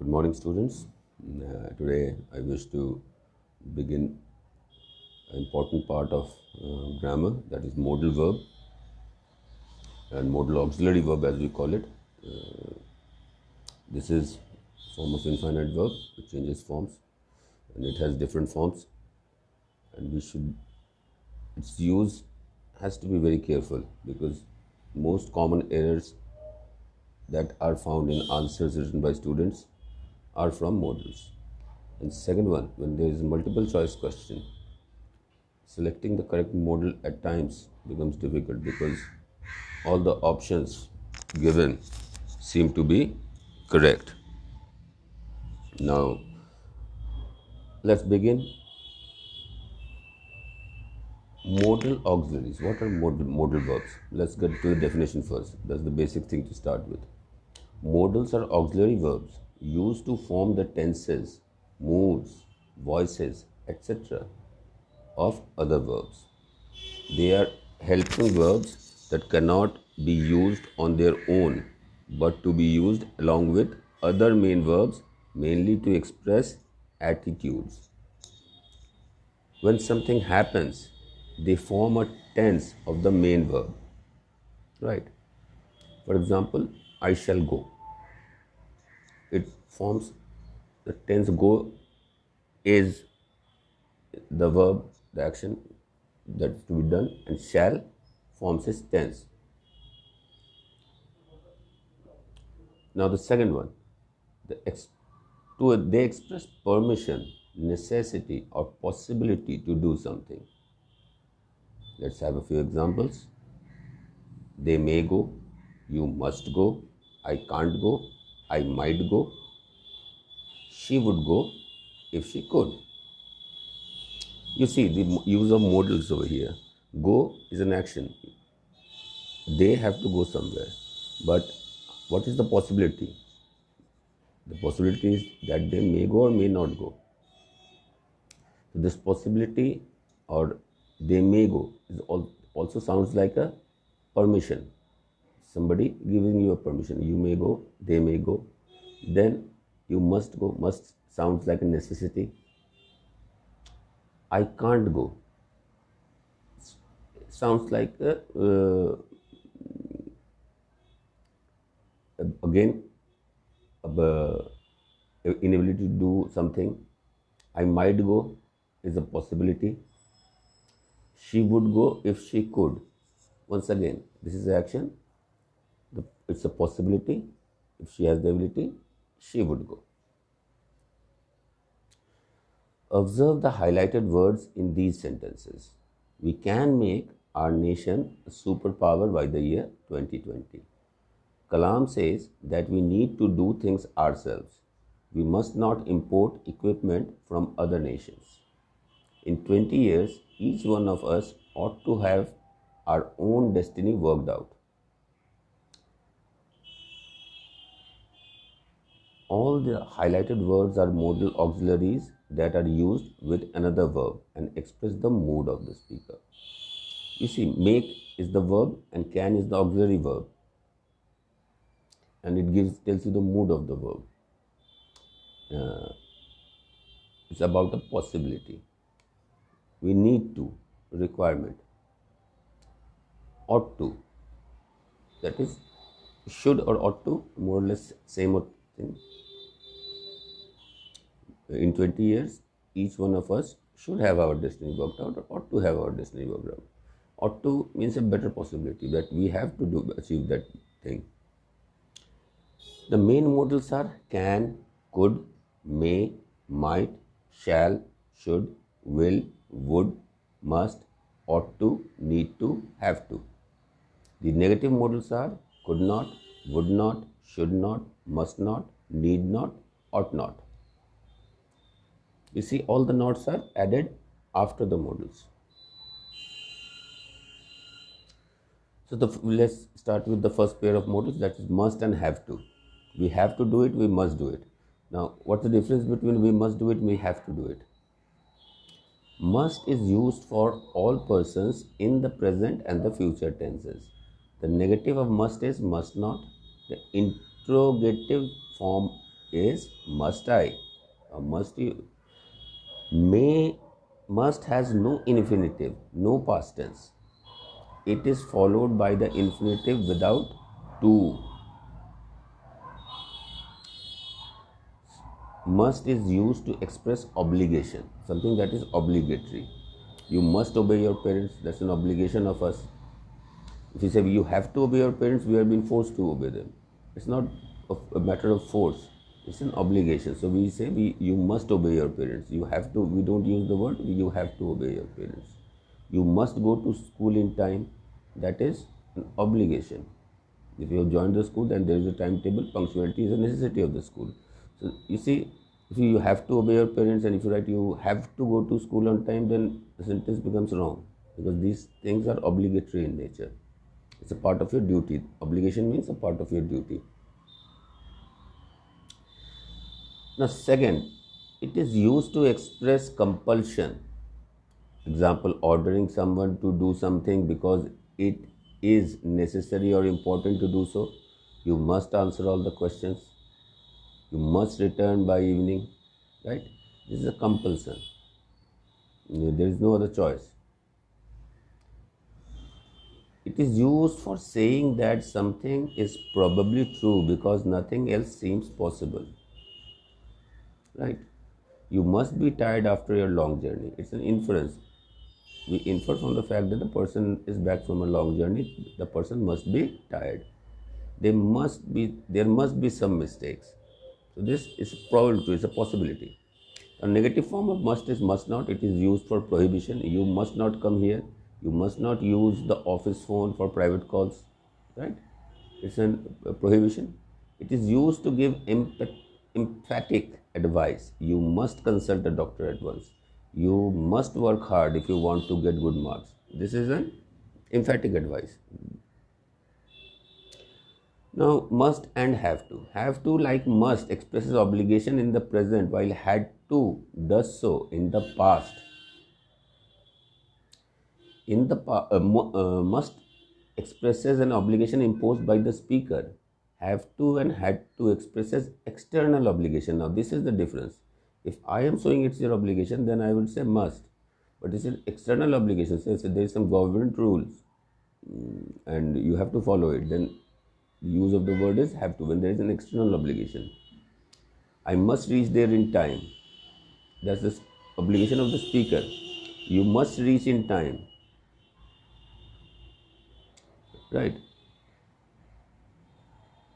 Good morning, students. Today, I wish to begin an important part of grammar, that is modal verb and modal auxiliary verb, as we call it. This is form of infinite verb. It changes forms, and it has different forms. And its use has to be very careful because most common errors that are found in answers written by students are from modals. And second one, when there is a multiple choice question, selecting the correct modal at times becomes difficult because all the options given seem to be correct. Now, let's begin. Modal auxiliaries. What are modal verbs? Let's get to the definition first. That's the basic thing to start with. Modals are auxiliary verbs used to form the tenses, moods, voices, etc. of other verbs. They are helping verbs that cannot be used on their own but to be used along with other main verbs, mainly to express attitudes. When something happens, they form a tense of the main verb. Right? For example, I shall go. It forms the tense go is the verb, the action that's to be done, and shall forms its tense. Now the second one, they express permission, necessity, or possibility to do something. Let's have a few examples. They may go, you must go, I can't go, I might go, she would go if she could. You see the use of modals over here. Go is an action. They have to go somewhere. But what is the possibility? The possibility is that they may go or may not go. So this possibility or they may go is also sounds like a permission. Somebody giving you a permission. You may go, they may go. Then you must go. Must sounds like a necessity. I can't go. Sounds like again inability to do something. I might go is a possibility. She would go if she could. Once again, this is the action. It's a possibility. If she has the ability, she would go. Observe the highlighted words in these sentences. We can make our nation a superpower by the year 2020. Kalam says that we need to do things ourselves. We must not import equipment from other nations. In 20 years, each one of us ought to have our own destiny worked out. All the highlighted words are modal auxiliaries that are used with another verb and express the mood of the speaker. You see, make is the verb and can is the auxiliary verb. And it tells you the mood of the verb. It's about a possibility. We need to, requirement. Ought to. That is, should or ought to, more or less same thing. In 20 years, each one of us should have our destiny worked out or ought to have our destiny worked out. Ought to means a better possibility that we have to achieve that thing. The main modals are can, could, may, might, shall, should, will, would, must, ought to, need to, have to. The negative modals are could not, would not, should not, must not, need not, ought not. You see, all the nots are added after the modals. So let's start with the first pair of modals, that is must and have to. We have to do it, we must do it. Now, what's the difference between we must do it and we have to do it? Must is used for all persons in the present and the future tenses. The negative of must is must not. The interrogative form is must I. Must you may must has no infinitive, no past tense. It is followed by the infinitive without to. Must is used to express obligation, something that is obligatory. You must obey your parents, that's an obligation of us. If you say you have to obey your parents, we are being forced to obey them. It's not a matter of force, it's an obligation. So we say you must obey your parents. You have to, we don't use the word you have to obey your parents. You must go to school in time, that is an obligation. If you have joined the school, then there is a timetable. Punctuality is a necessity of the school. So you see, if you have to obey your parents and if you write you have to go to school on time, then the sentence becomes wrong, because these things are obligatory in nature. It's a part of your duty. Obligation means a part of your duty. Now, second, it is used to express compulsion. Example, ordering someone to do something because it is necessary or important to do so. You must answer all the questions. You must return by evening. Right? This is a compulsion. There is no other choice. It is used for saying that something is probably true because nothing else seems possible. Right? You must be tired after your long journey. It's an inference. We infer from the fact that the person is back from a long journey, the person must be tired. There must be some mistakes. So this is probable, it's a possibility. A negative form of must is must not. It is used for prohibition. You must not come here. You must not use the office phone for private calls. Right? It's a prohibition. It is used to give emphatic advice. You must consult a doctor at once. You must work hard if you want to get good marks. This is an emphatic advice. Now, must and have to. Have to, like must, expresses obligation in the present, while had to does so in the past. In the must expresses an obligation imposed by the speaker. Have to and had to expresses external obligation. Now, this is the difference. If I am showing it's your obligation, then I would say must. But it's an external obligation. So there is some government rules and you have to follow it. Then the use of the word is have to when there is an external obligation. I must reach there in time. That's the obligation of the speaker. You must reach in time. Right?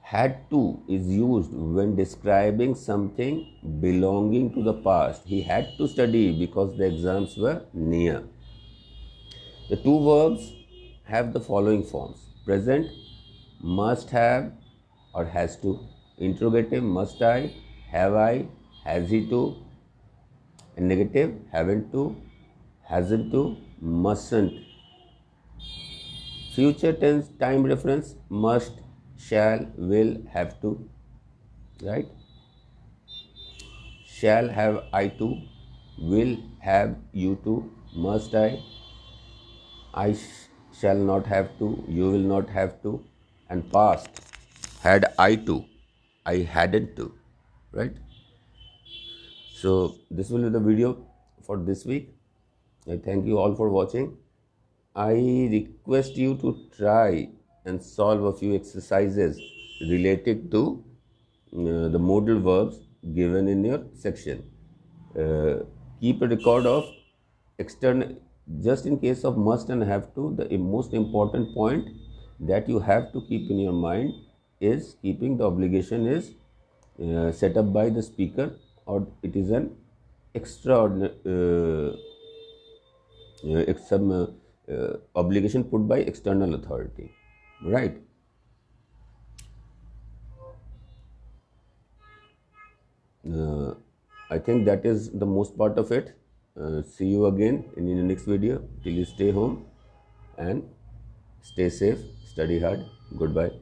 Had to is used when describing something belonging to the past. He had to study because the exams were near. The two verbs have the following forms. Present, must have or has to. Interrogative, must I, have I, has he to. And negative, haven't to, hasn't to, mustn't. Future tense time reference, must, shall, will, have to. Right? Shall have I to, will have you to, must I shall not have to, you will not have to. And past, had I to, I hadn't to. Right? So this will be the video for this week. I thank you all for watching. I request you to try and solve a few exercises related to the modal verbs given in your section. Keep a record of external, just in case of must and have to, the most important point that you have to keep in your mind is keeping the obligation is set up by the speaker, or it is an extraordinary obligation put by external authority. Right? I think that is the most part of it. See you again in the next video. Till you stay home and stay safe, study hard. Goodbye.